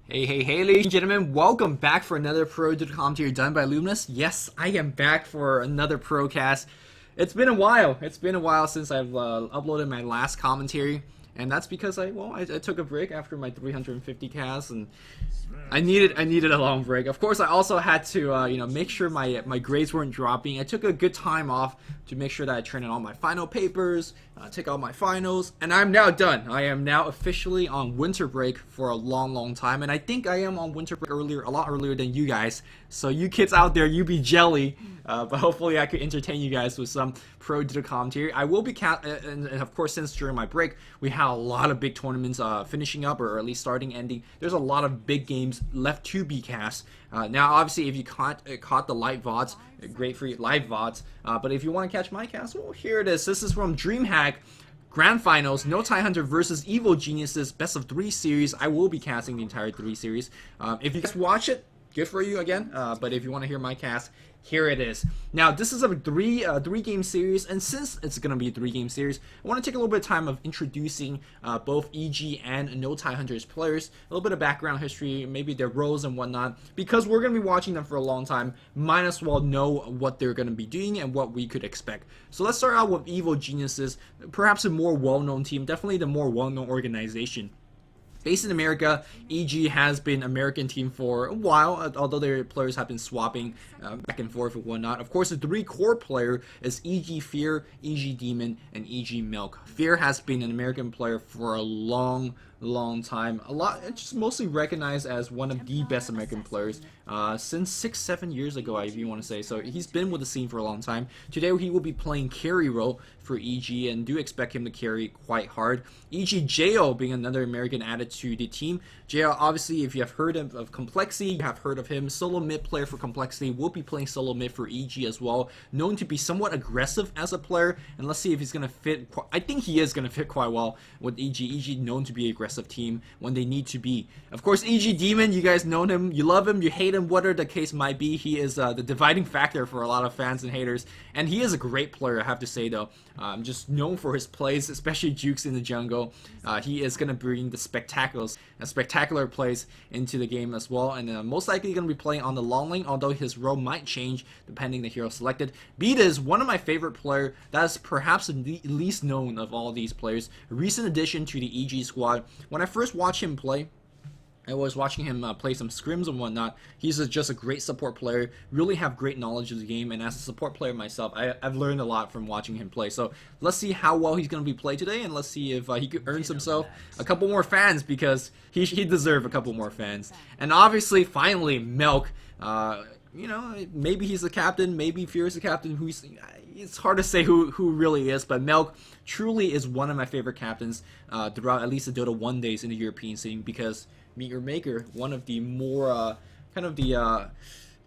Hey, ladies and gentlemen, welcome back for another Pro DotaCommentaries done by Luminous. Yes, I am back for another Procast. It's been a while. It's been a while since I've uploaded my last commentary, and that's because I took a break after my 350 casts, and I needed a long break. Of course, I also had to make sure my grades weren't dropping. I took a good time off to make sure that I turned in all my final papers, take out my finals, and I'm now done. I am now officially on winter break for a long time, and I think I am on winter break a lot earlier than you guys. So you kids out there, you be jelly. But hopefully I could entertain you guys with some Pro Dota commentary. I will be and of course, since during my break we had a lot of big tournaments finishing up, or at least starting, ending. There's a lot of big games left to be cast. Now, obviously, if you caught the live VODs, great for live VODs. But if you want to catch my cast, well, here it is. This is from Dreamhack. Grand Finals, NoTidehunter versus Evil Geniuses, Best of 3 series. I will be casting the entire 3 series. If you guys watch it, good for you again. But if you want to hear my cast, here it is. Now, this is a three game series, and since it's going to be a 3-game series, I want to take a little bit of time of introducing both EG and NoTidehunter's players, a little bit of background history, maybe their roles and whatnot, because we're going to be watching them for a long time. Might as well know what they're going to be doing and what we could expect. So let's start out with Evil Geniuses, perhaps a more well-known team, definitely the more well-known organization. Based in America, EG has been an American team for a while, although their players have been swapping back and forth and whatnot. Of course, the 3 core player is EG Fear, EG Demon, and EG Milk. Fear has been an American player for a long time. It's just mostly recognized as one of the best American players since 6-7 years ago, if you want to say. So he's been with the scene for a long time. Today he will be playing carry role for EG, and do expect him to carry quite hard. EG Jo being another American added to the team. Jo, obviously, if you have heard of Complexity, you have heard of him. Solo mid player for Complexity, will be playing solo mid for EG as well. Known to be somewhat aggressive as a player, and let's see if he's going to fit. I think he is going to fit quite well with EG. EG known to be aggressive team when they need to be. Of course, EG Demon, you guys know him, you love him, you hate him, whatever the case might be. He is the dividing factor for a lot of fans and haters, and he is a great player, I have to say though. Just known for his plays, especially jukes in the jungle. He is going to bring the spectacular plays into the game as well, and most likely going to be playing on the long lane, although his role might change depending the hero selected. Beta is one of my favorite player. That is perhaps the least known of all these players. A recent addition to the EG squad. When I first watched him play, I was watching him play some scrims and whatnot. He's just a great support player, really have great knowledge of the game, and as a support player myself, I've learned a lot from watching him play. So let's see how well he's going to be played today, and let's see if he earns himself a couple more fans, because he deserves a couple more fans. And obviously, finally, Milk. Maybe he's the captain, maybe Fear is the captain. It's hard to say who really is, but Milk truly is one of my favorite captains throughout at least the Dota 1 days in the European scene, because Meet Your Maker, one of the more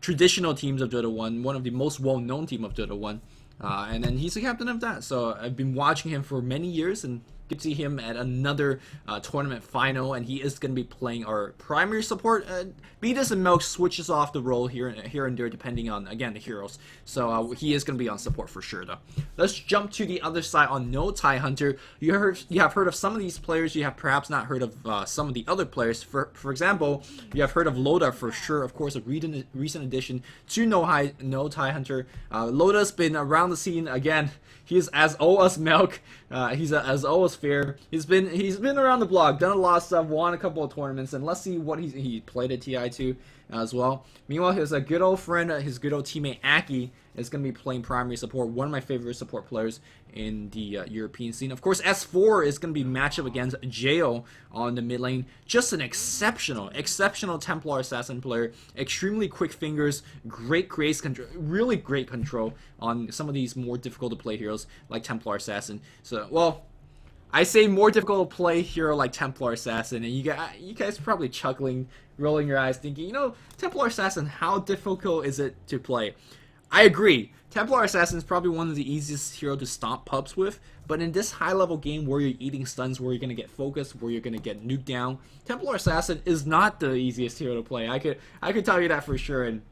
traditional teams of Dota 1, one of the most well-known team of Dota 1, and then he's the captain of that. So I've been watching him for many years, and get to see him at another tournament final, and he is going to be playing our primary support. Beatus and Milk switches off the role here and there depending on, again, the heroes. So he is going to be on support for sure though. Let's jump to the other side on NoTidehunter. You have heard of some of these players. You have perhaps not heard of some of the other players. For example, you have heard of Loda for sure. Of course, a recent addition to NoTidehunter. Loda's been around the scene again. He's as old as Milk. He's as old as Fear. He's been around the block, done a lot of stuff, won a couple of tournaments, and let's see what he played at TI2 as well. Meanwhile, his good old friend, his good old teammate Aki is going to be playing primary support. One of my favorite support players in the European scene. Of course, S4 is going to be matched up against Jo on the mid lane. Just an exceptional Templar Assassin player. Extremely quick fingers, great grace control, really great control on some of these more difficult to play heroes like Templar Assassin. So, well, I say more difficult to play hero like Templar Assassin, and you guys are probably chuckling, rolling your eyes, thinking, Templar Assassin, how difficult is it to play? I agree. Templar Assassin is probably one of the easiest hero to stomp pups with, but in this high-level game where you're eating stuns, where you're going to get focused, where you're going to get nuked down, Templar Assassin is not the easiest hero to play. I could tell you that for sure, and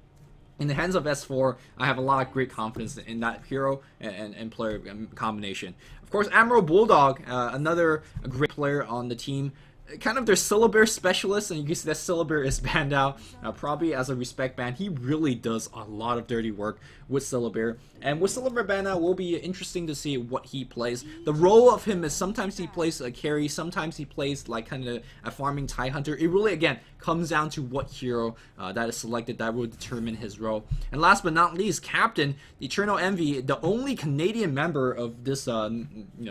in the hands of S4, I have a lot of great confidence in that hero and player combination. Of course, Admiral Bulldog, another great player on the team. Kind of their Syllabare specialist, and you can see that Syllabare is banned out, probably as a respect ban. He really does a lot of dirty work with Syllabare, and with Syllabare banned out, will be interesting to see what he plays. The role of him is sometimes he plays a carry, sometimes he plays like kind of a farming Tidehunter. It really, again, comes down to what hero that is selected that will determine his role. And last but not least, Captain, the Eternal Envy, the only Canadian member of this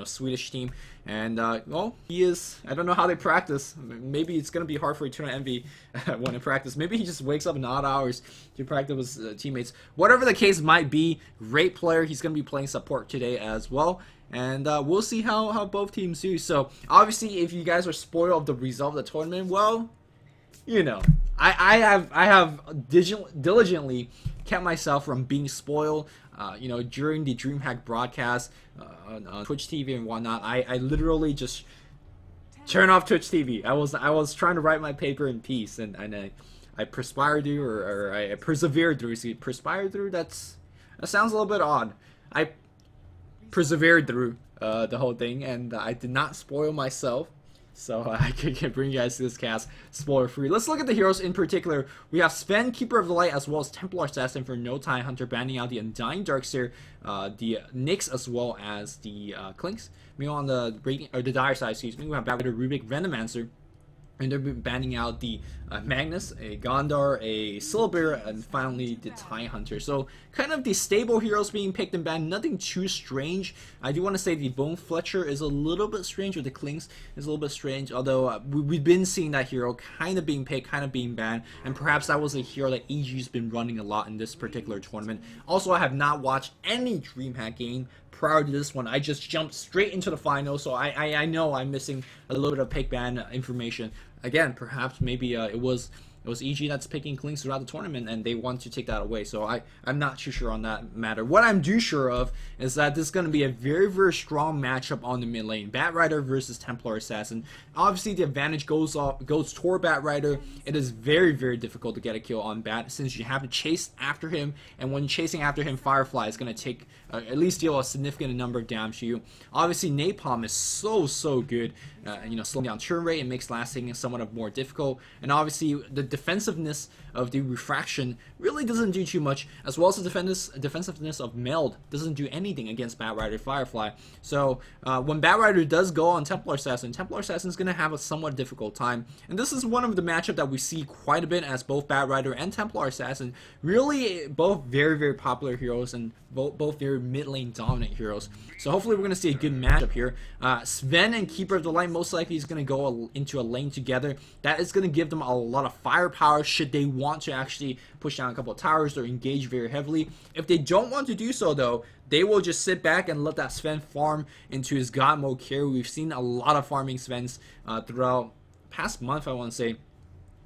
Swedish team. And, well, he is, I don't know how they practice. Maybe it's going to be hard for Eternal Envy when in practice. Maybe he just wakes up in odd hours to practice with his teammates. Whatever the case might be, great player. He's going to be playing support today as well. And we'll see how both teams do. So, obviously, if you guys are spoiled of the result of the tournament, well, you know, I have diligently kept myself from being spoiled. During the Dreamhack broadcast on Twitch TV and whatnot, I literally just turn off Twitch TV. I was trying to write my paper in peace, and I perspired through, or I persevered through. See, perspired through. That sounds a little bit odd. I persevered through the whole thing, and I did not spoil myself. So I can bring you guys to this cast spoiler free. Let's look at the heroes in particular. We have Sven, Keeper of the Light, as well as Templar Assassin for NoTidehunter, banning out the Undying Darkseer, the Nyx, as well as the Clinks. Meanwhile, on the dire side, excuse me, we have Batrider, Rubik, Venomancer, and they're banning out the Magnus, a Gondar, a Syllabare, and finally the Tidehunter. So kind of the stable heroes being picked and banned, nothing too strange. I do want to say the Bone Fletcher is a little bit strange, or the Clinks is a little bit strange, although we've been seeing that hero kind of being picked, kind of being banned, and perhaps that was a hero that EG's been running a lot in this particular tournament. Also, I have not watched any Dreamhack game prior to this one. I just jumped straight into the final, so I know I'm missing a little bit of pick ban information. Again, perhaps maybe it was EG that's picking Clinks throughout the tournament, and they want to take that away. So I'm not too sure on that matter. What I'm too sure of is that this is going to be a very, very strong matchup on the mid lane. Batrider versus Templar Assassin. Obviously, the advantage goes toward Batrider. It is very, very difficult to get a kill on Bat since you have to chase after him, and when chasing after him, Firefly is going to take at least deal a significant number of damage to you. Obviously, Napalm is so good. Slowing down turn rate and makes last thing somewhat of more difficult. And obviously, the defensiveness of the Refraction really doesn't do too much, as well as the defensiveness of Meld doesn't do anything against Batrider Firefly. So when Batrider does go on Templar Assassin is going to have a somewhat difficult time. And this is one of the matchup that we see quite a bit, as both Batrider and Templar Assassin really both very, very popular heroes, and both very mid lane dominant heroes. So hopefully we're going to see a good matchup here. Sven and Keeper of the Light most likely is going to go into a lane together. That is going to give them a lot of firepower should they want to actually push down a couple of towers or engage very heavily. If they don't want to do so, though, they will just sit back and let that Sven farm into his God mode carry. We've seen a lot of farming Svens throughout past month, I want to say.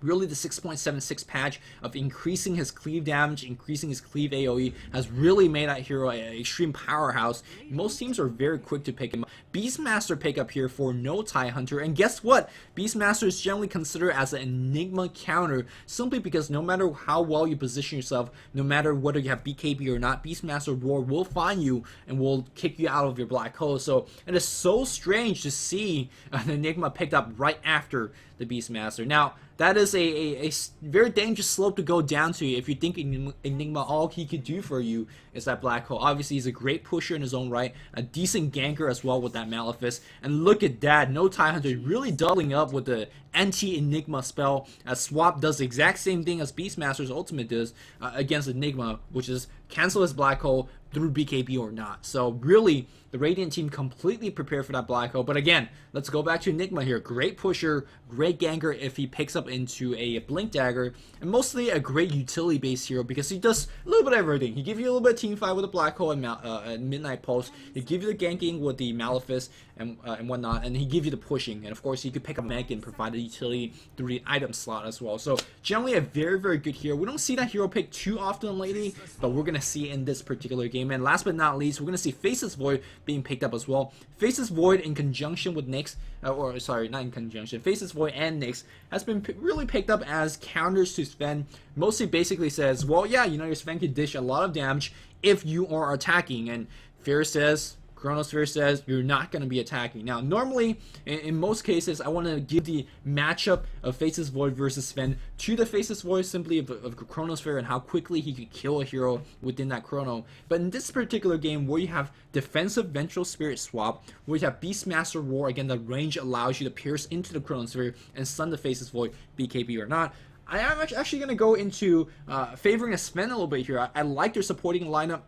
Really, the 6.76 patch of increasing his cleave damage, increasing his cleave AoE has really made that hero an extreme powerhouse. Most teams are very quick to pick him up. Beastmaster pick up here for NoTidehunter, and guess what? Beastmaster is generally considered as an Enigma counter, simply because no matter how well you position yourself, no matter whether you have BKB or not, Beastmaster Roar will find you and will kick you out of your black hole. So it is so strange to see an Enigma picked up right after the Beastmaster. Now, that is a very dangerous slope to go down to if you think Enigma, all he could do for you is that black hole. Obviously, he's a great pusher in his own right, a decent ganker as well with that Malefice. And look at that, NoTidehunter really doubling up with the anti-Enigma spell, as Swap does the exact same thing as Beastmaster's ultimate does against Enigma, which is cancel his black hole through BKB or not. So really, the Radiant team completely prepared for that black hole. But again, let's go back to Enigma here. Great pusher, great ganker if he picks up into a Blink Dagger, and mostly a great utility-based hero because he does a little bit of everything. He gives you a little bit of team fight with a black hole and Midnight Pulse. He gives you the ganking with the Malefice and whatnot, and he gives you the pushing. And of course, you could pick up Meg and provide the utility through the item slot as well. So generally a very, very good hero. We don't see that hero picked too often lately, but we're going to see in this particular game. And last but not least, we're going to see Faceless Void being picked up as well. Faceless Void in conjunction with Nyx, or sorry, not in conjunction, Faceless Void and Nyx has been really picked up as counters to Sven. Mostly basically says, well, yeah, your Sven can dish a lot of damage if you are attacking. And Fair says, Chronosphere says you're not going to be attacking. Now, normally, in most cases, I want to give the matchup of Faceless Void versus Sven to the Faceless Void simply of Chronosphere and how quickly he could kill a hero within that Chrono. But in this particular game, where you have defensive Vengeful Spirit swap, where you have Beastmaster Roar, again, the range allows you to pierce into the Chronosphere and stun the Faceless Void, BKB or not. I am actually going to go into favoring a Sven a little bit here. I like their supporting lineup.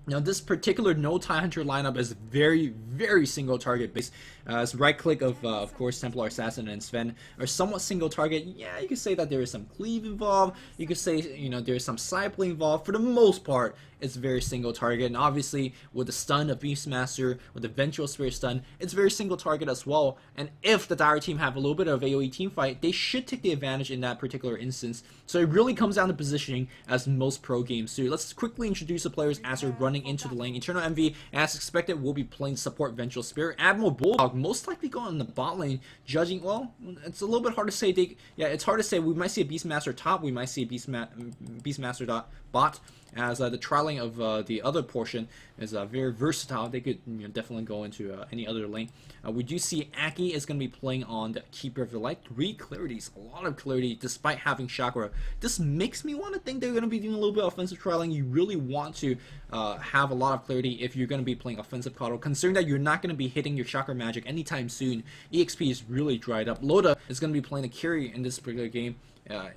Now, this particular NoTidehunter lineup is very, very single target based. It's right click of course, Templar Assassin and Sven are somewhat single target. Yeah, you could say that there is some cleave involved. You could say, there's some side play involved. For the most part, it's very single target. And obviously, with the stun of Beastmaster, with the Vengeful Spirit stun, it's very single target as well. And if the Dire team have a little bit of AoE team fight, they should take the advantage in that particular instance. So it really comes down to positioning, as most pro games do. Let's quickly introduce the players as they're running into the lane. Eternal Envy, as expected, will be playing support Vengeful Spirit. Admiral Bulldog most likely going in the bot lane, judging, well, it's a little bit hard to say. It's hard to say. We might see a Beastmaster top, we might see a Beastmaster bot, as the trialing of the other portion is very versatile. They could definitely go into any other lane. We do see Aki is going to be playing on the Keeper of the Light. 3 clarities, a lot of clarity despite having Chakra. This makes me want to think they're going to be doing a little bit of offensive trialing. You really want to have a lot of clarity if you're going to be playing offensive Coddle, considering that you're not going to be hitting your Chakra magic anytime soon. EXP is really dried up. Loda is going to be playing the carry in this particular game.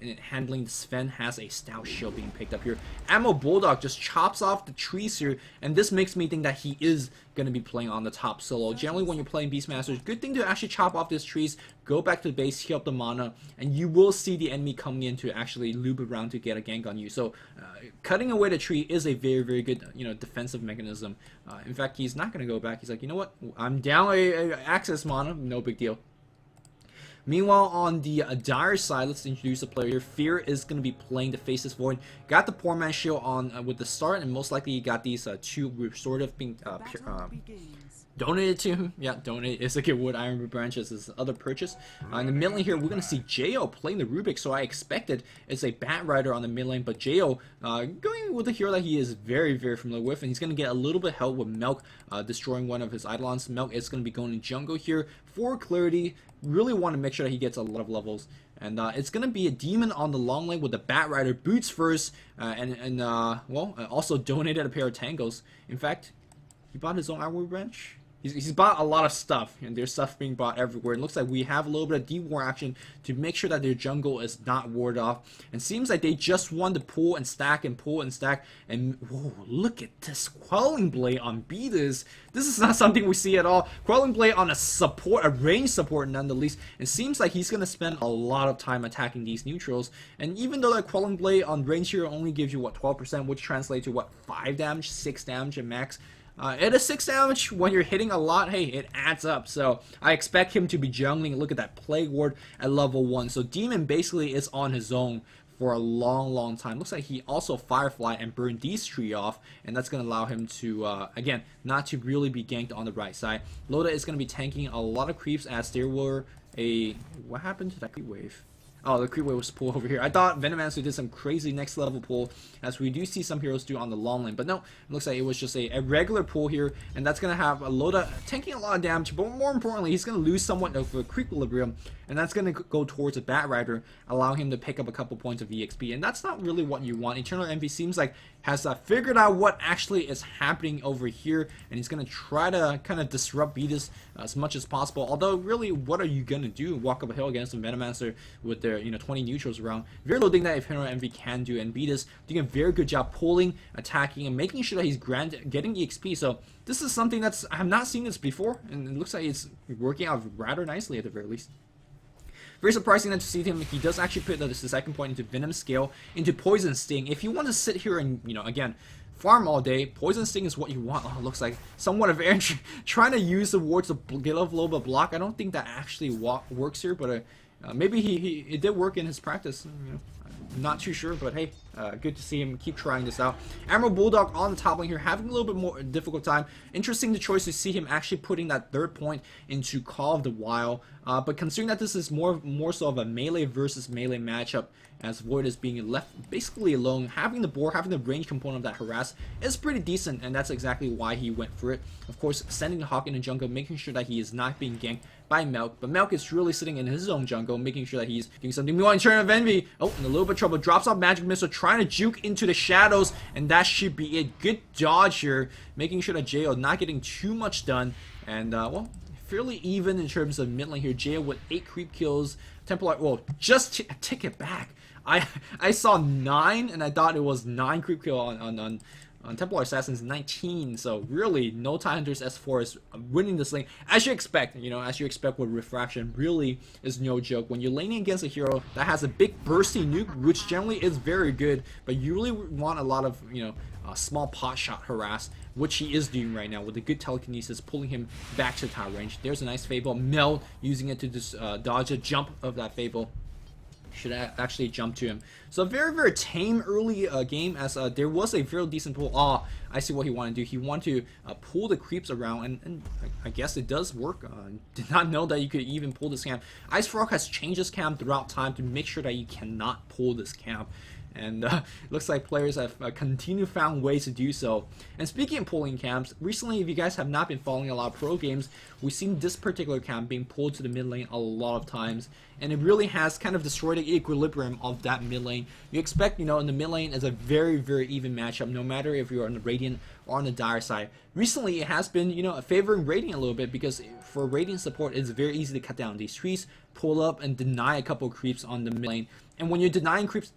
In handling Sven has a stout shield being picked up here. Ammo Bulldog just chops off the trees here, and this makes me think that he is going to be playing on the top solo. Generally, when you're playing Beastmasters, good thing to actually chop off these trees, go back to the base, heal up the mana, and you will see the enemy coming in to actually loop around to get a gank on you. So, cutting away the tree is a very, very good, defensive mechanism. In fact, he's not going to go back. He's like, you know what? I'm down a access mana, no big deal. Meanwhile, on the Dire side, let's introduce a player here. Fear is going to be playing the Faceless Void. Got the Poor Man Shield on with the start, and most likely you got these 2 restorative being donated to him. Yeah, donate is a good wood. Iron Root Branches is other purchase. In the mid lane here, we're going to see Jo playing the Rubik, so I expected it's a Bat Rider on the mid lane, but Jo going with a hero that he is very, very familiar with, and he's going to get a little bit help with Milk destroying one of his Eidolons. Milk is going to be going in jungle here for clarity. Really want to make sure that he gets a lot of levels, and it's gonna be a demon on the long lane with the Bat Rider boots first, also donated a pair of tangos. In fact, he bought his own Iron Branch. He's bought a lot of stuff, and there's stuff being bought everywhere. It looks like we have a little bit of D-War action to make sure that their jungle is not warded off. And seems like they just want to pull and stack and pull and stack. And whoa, look at this Quelling Blade on Beatus. This is not something we see at all. Quelling Blade on a range support nonetheless. It seems like he's going to spend a lot of time attacking these neutrals. And even though that Quelling Blade on range here only gives you, 12%, which translates to, 5 damage, 6 damage at max. It is 6 damage when you're hitting a lot. Hey, it adds up. So I expect him to be jungling. Look at that Plague Ward at level 1. So Demon basically is on his own for a long, long time. Looks like he also Firefly and burned these 3 off, and that's going to allow him to, again, not to really be ganked on the right side. Loda is going to be tanking a lot of creeps as there were what happened to that creep wave? Oh, the creep wave was pulled over here. I thought Venomancer did some crazy next level pull, as we do see some heroes do on the long lane. But no, it looks like it was just a regular pull here, and that's going to have a Loda tanking a lot of damage. But more importantly, he's going to lose somewhat of a creep equilibrium, and that's going to go towards a Bat Rider, allowing him to pick up a couple points of EXP. And that's not really what you want. Eternal Envy seems like has figured out what actually is happening over here, and he's going to try to kind of disrupt Beatus as much as possible. Although, really, what are you going to do? Walk up a hill against a Venomancer with their 20 neutrals around. Very little thing that Eternal Envy can do, and Beatus doing a very good job pulling, attacking, and making sure that he's getting EXP. So this is something that's, I have not seen this before, and it looks like it's working out rather nicely at the very least. Very surprising that to see him. He does actually put the second point into Venom Scale, into Poison Sting. If you want to sit here and, again, farm all day, Poison Sting is what you want. Oh, it looks like somewhat of Aaron trying to use the wards to get a little bit of block. I don't think that actually works here, but maybe it did work in his practice. Not too sure, but hey, good to see him keep trying this out. Emerald Bulldog on the top lane here, having a little bit more difficult time. Interesting the choice to see him actually putting that third point into Call of the Wild. But considering that this is more so of a melee versus melee matchup, as Void is being left basically alone, having the board, having the range component of that harass is pretty decent, and that's exactly why he went for it. Of course, sending the Hawk in the jungle, making sure that he is not being ganked by Milk, but Milk is really sitting in his own jungle, making sure that he's doing something more in turn of envy. Oh, in a little bit of trouble, drops off Magic Missile, trying to juke into the shadows, and that should be it. Good dodge here, making sure that Jo not getting too much done, and well, fairly even in terms of mid lane here. Jo with 8 creep kills, Templar, well, just a tick it back. I saw 9, and I thought it was 9 creep kill on Templar Assassins 19. So really, NoTidehunter's S4 is winning this lane, as you expect. You know, as you expect with Refraction, really is no joke. When you're laning against a hero that has a big bursty nuke, which generally is very good, but you really want a lot of, you know, small pot shot harass, which he is doing right now with a good telekinesis, pulling him back to top range. There's a nice Fable. Mel using it to just dodge a jump of that Fable. Should actually jump to him. So a very, very tame early game, as there was a very decent pull. Oh, I see what he wanted to do. He wanted to pull the creeps around, and I guess it does work. Did not know that you could even pull this camp. IceFrog has changed his camp throughout time to make sure that you cannot pull this camp. And looks like players have continued found ways to do so. And speaking of pulling camps, recently, if you guys have not been following a lot of pro games, we've seen this particular camp being pulled to the mid lane a lot of times, and it really has kind of destroyed the equilibrium of that mid lane. You expect, you know, in the mid lane is a very, very even matchup, no matter if you're on the Radiant or on the Dire side. Recently, it has been, you know, favoring Radiant a little bit, because for Radiant support, it's very easy to cut down these trees, pull up, and deny a couple of creeps on the mid lane. And when you're denying creeps,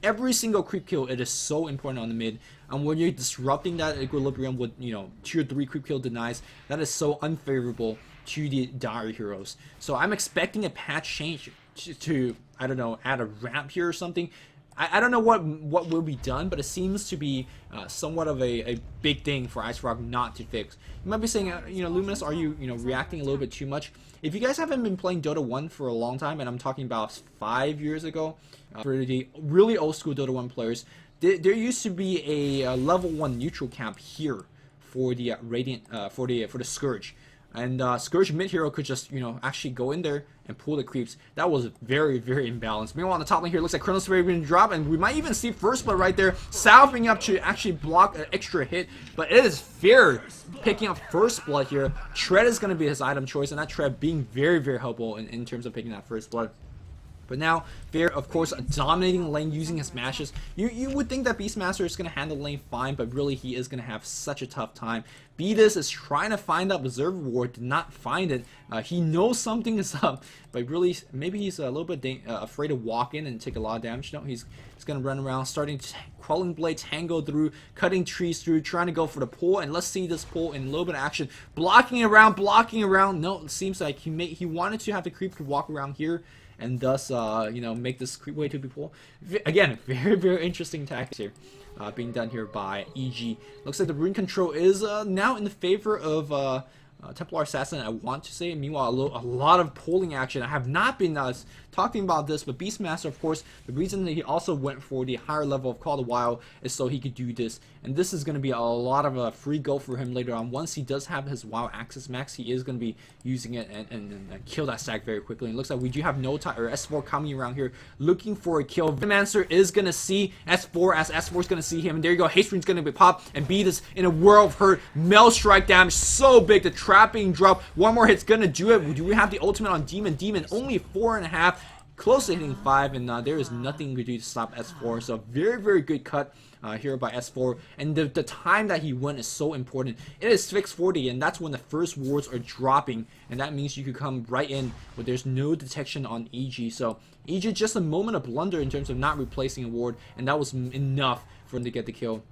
every single creep kill, it is so important on the mid, and when you're disrupting that equilibrium with, you know, tier 3 creep kill denies, that is so unfavorable to the Dire heroes. So I'm expecting a patch change to I don't know, add a ramp here or something. I don't know what will be done, but it seems to be somewhat of a big thing for IceFrog not to fix. You might be saying, you know, Luminous, are you reacting a little bit too much? If you guys haven't been playing Dota 1 for a long time, and I'm talking about 5 years ago, for the really old school Dota 1 players, there used to be a level 1 neutral camp here for the Radiant, for the Scourge. And Scourge mid hero could just, you know, actually go in there and pull the creeps. That was very, very imbalanced. Meanwhile, on the top lane here, looks like Chronos Sphere going to drop, and we might even see First Blood right there, salving up to actually block an extra hit. But it is fair picking up First Blood here. Tread is going to be his item choice, and that Tread being very, very helpful in terms of picking that First Blood. But now, Fair, of course, dominating the lane, using his smashes. You would think that Beastmaster is going to handle the lane fine, but really he is going to have such a tough time. Beatus is trying to find that Observer Ward, did not find it. He knows something is up, but really, maybe he's a little bit afraid to walk in and take a lot of damage. No, he's going to run around, starting to Crawling Blade, tango through, cutting trees through, trying to go for the pull, and let's see this pull in a little bit of action. Blocking around. No, it seems like he wanted to have the creep to walk around here, and thus, you know, make this creep way to be pulled. Again, very, very interesting tactics here being done here by EG. Looks like the rune control is now in the favor of Templar Assassin, I want to say. Meanwhile, a lot of pulling action. I have not been talking about this, but Beastmaster, of course, the reason that he also went for the higher level of Call of the Wild is so he could do this. And this is going to be a lot of a free go for him later on. Once he does have his WoW access max, he is going to be using it and kill that stack very quickly. And it looks like we do have S4 coming around here looking for a kill. Venomancer is going to see S4 as S4 is going to see him. And there you go. Haste Rune's going to be popped and beat us in a world of hurt. Mel strike damage so big. The trapping drop. One more hit's going to do it. Do we have the ultimate on Demon? Demon only 4.5. Close to hitting 5, and there is nothing you can do to stop S4. So very, very good cut here by S4. And the time that he went is so important. It is 6:40, and that's when the first wards are dropping. And that means you could come right in, but there's no detection on EG. So EG just a moment of blunder in terms of not replacing a ward, and that was enough for him to get the kill.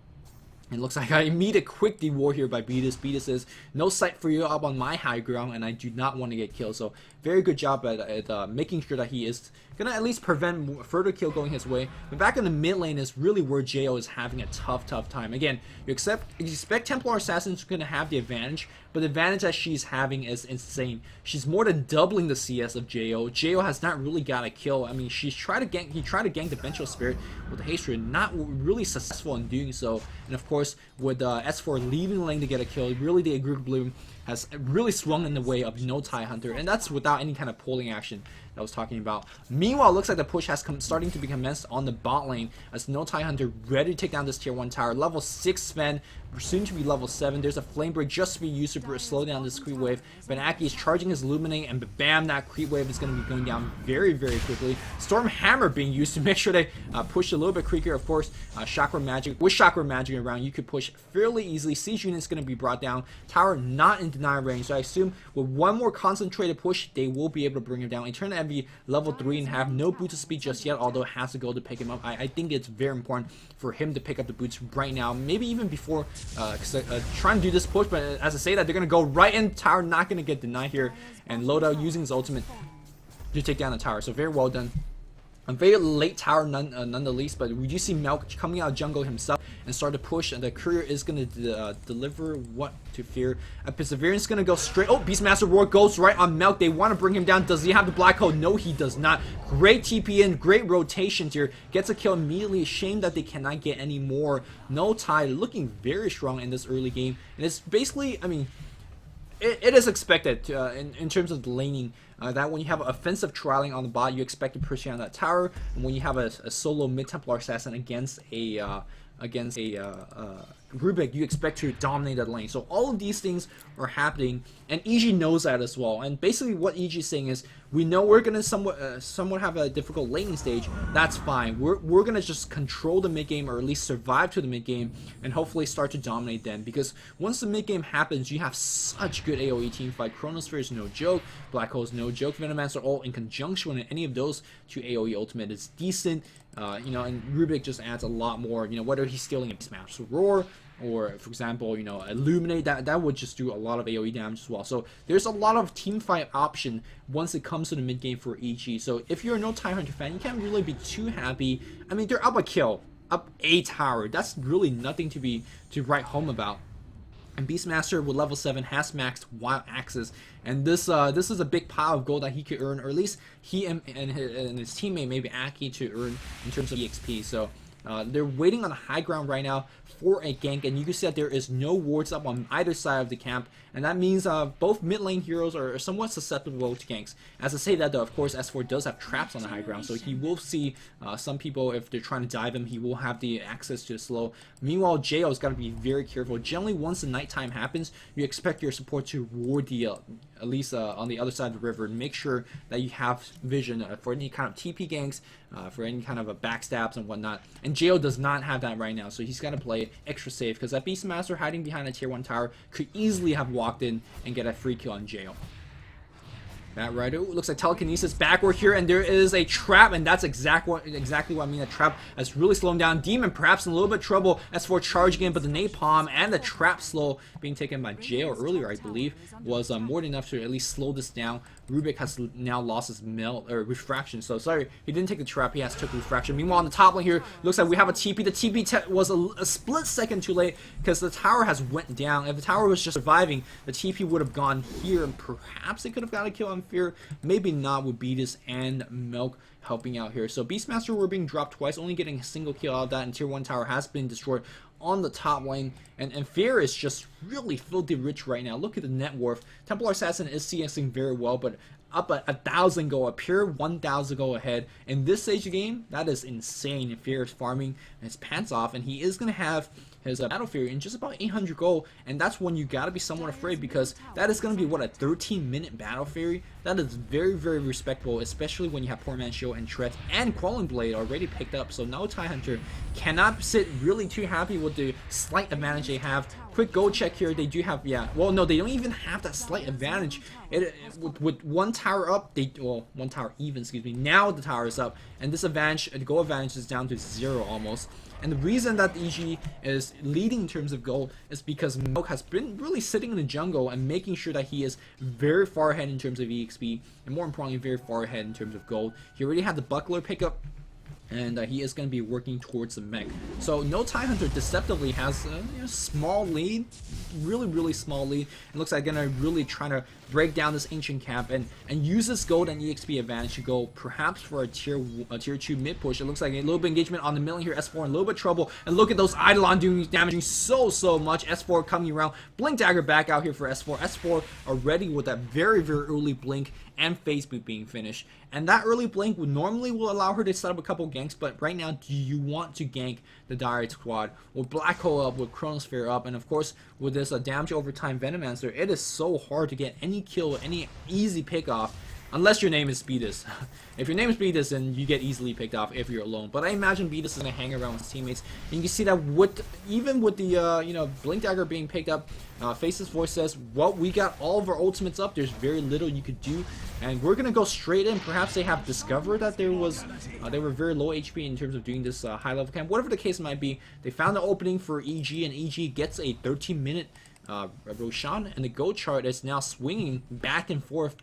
It looks like I meet a quick D-War here by Beatus. Beatus says, no sight for you up on my high ground, and I do not want to get killed. So very good job at making sure that he is going to at least prevent further kill going his way. But back in the mid lane is really where Jo is having a tough time. Again, you expect Templar Assassins going to have the advantage, but the advantage that she's having is insane. She's more than doubling the CS of Jo. Jo has not really got a kill. I mean, he tried to gank the Vengeful Spirit with the Haste, not really successful in doing so. And of course, with S4 leaving the lane to get a kill, really the Group Bloom has really swung in the way of NoTidehunter, and that's without any kind of pulling action that I was talking about. Meanwhile, it looks like the push has starting to be commenced on the bot lane as NoTidehunter ready to take down this tier 1 tower. Level 6 Sven, soon to be level 7. There's a flame break just to be used to slow down this creep wave. But Aki is charging his Luminate, and bam, that creep wave is going to be going down very quickly. Storm Hammer being used to make sure they push a little bit quicker. Of course, Chakra Magic. With Chakra Magic around, you could push fairly easily. Siege unit is going to be brought down. Tower not in denial range, so I assume with one more concentrated push, they will be able to bring him down. Eternal Envy level 3 and have no boots of speed just yet, although has to go to pick him up. I think it's very important for him to pick up the boots right now, maybe even before trying to do this push. But as I say that, they're going to go right in. Tower not going to get denied here, and Loda using his ultimate to take down the tower, so very well done. A very late tower none the least, but we do see Milk coming out of jungle himself and start to push, and the courier is going to deliver what to fear. Perseverance is going to go straight. Oh, Beastmaster Roar goes right on Milk. They want to bring him down. Does he have the black hole? No, he does not. Great TP in, great rotations here. Gets a kill immediately. Shame that they cannot get any more. NoTide looking very strong in this early game, and it's basically, I mean, it is expected in terms of the laning. That when you have an offensive trialing on the bot, you expect to push down that tower, and when you have a solo mid-Templar assassin against a Rubik, you expect to dominate that lane. So all of these things are happening, and EG knows that as well. And basically what EG is saying is, we know we're gonna somewhat have a difficult laning stage. That's fine. We're gonna just control the mid game, or at least survive to the mid game, and hopefully start to dominate them. Because once the mid game happens, you have such good AOE team fight. Chronosphere is no joke. Black Hole is no joke. Venomancer all in conjunction with any of those two AOE ultimate is decent. You know, and Rubik just adds a lot more. You know, whether he's stealing a Smash Roar, or for example, you know, Illuminate, that would just do a lot of AoE damage as well. So there's a lot of team fight option once it comes to the mid game for EG. So if you're a NoTidehunter fan, you can't really be too happy. I mean, they're up a kill, up a tower. That's really nothing to write home about. And Beastmaster with level 7 has maxed Wild Axes, and this is a big pile of gold that he could earn, or at least he and his teammate, maybe Aki, to earn in terms of EXP. So they're waiting on the high ground right now for a gank, and you can see that there is no wards up on either side of the camp, and that means both mid lane heroes are somewhat susceptible to ganks. As I say that though, of course, S4 does have traps on the high ground, so he will see some people, if they're trying to dive him, he will have the access to slow. Meanwhile, JO's got to be very careful. Generally, once the nighttime happens, you expect your support to ward the at least on the other side of the river, and make sure that you have vision for any kind of TP ganks, for any kind of backstabs and whatnot. And JO does not have that right now, so he's got to play extra safe, because that Beastmaster hiding behind a tier 1 tower could easily have walked in and get a free kill on JO. That right, it looks like telekinesis backward here, and there is a trap, and that's exactly what I mean. A trap has really slowed him down. Demon perhaps in a little bit of trouble. S4 charging in, but the napalm and the trap slow being taken by JO earlier, I believe, was more than enough to at least slow this down. Rubik has now lost his refraction, so sorry, he didn't take the trap, he has took refraction. Meanwhile, on the top lane here, looks like we have a TP. The TP was a split second too late, because the tower has went down. If the tower was just surviving, the TP would have gone here, and perhaps it could have got a kill on Fear. Maybe not, with Beatus and Milk helping out here. So Beastmaster were being dropped twice, only getting a single kill out of that, and tier 1 tower has been destroyed on the top lane, and Fear is just really filthy rich right now. Look at the net worth. Templar Assassin is CSing very well, but up at 1,000 gold, a pure 1,000 gold ahead. In this stage of the game, that is insane. Fear is farming his pants off, and he is going to have his Battle Fury in just about 800 gold, and that's when you gotta be somewhat afraid, because that is gonna be, what, a 13-minute Battle Fury? That is very, very respectable, especially when you have Poor Man's Shield and Treads and Crawling Blade already picked up. So NoTidehunter cannot sit really too happy with the slight advantage they have quick gold check here. They do have, yeah, well, no, they don't even have that slight advantage. With one tower up, one tower even, excuse me. Now the tower is up, and this advantage, the gold advantage, is down to 0 almost. And the reason that EG is leading in terms of gold is because Milk has been really sitting in the jungle and making sure that he is very far ahead in terms of EXP, and more importantly, very far ahead in terms of gold. He already had the buckler pickup, and he is going to be working towards the mech. So NoTidehunter deceptively has a small lead, really small lead. It looks like they're going to really try to break down this ancient camp and use this gold and EXP advantage to go perhaps for a tier 2 mid push. It looks like a little bit engagement on the middle here. S4 in a little bit of trouble, and look at those Eidolon doing damaging so much. S4 coming around, blink dagger back out here for S4. S4 already with that very early blink and phase boot being finished, and that early blink would normally will allow her to set up a couple ganks, but right now, do you want to gank the Dire squad with Black Hole up, with Chronosphere up, and of course with this damage over time Venomancer? It is so hard to get any kill, any easy pick off, unless your name is Beatus. If your name is Beatus, then you get easily picked off if you're alone. But I imagine Beatus is gonna hang around with his teammates, and you can see that even with the blink dagger being picked up, Face's voice says, well, we got all of our ultimates up. There's very little you could do, and we're gonna go straight in. Perhaps they have discovered that they were very low HP in terms of doing this high level camp. Whatever the case might be, they found the opening for EG, and EG gets a 13-minute Roshan, and the gold chart is now swinging back and forth.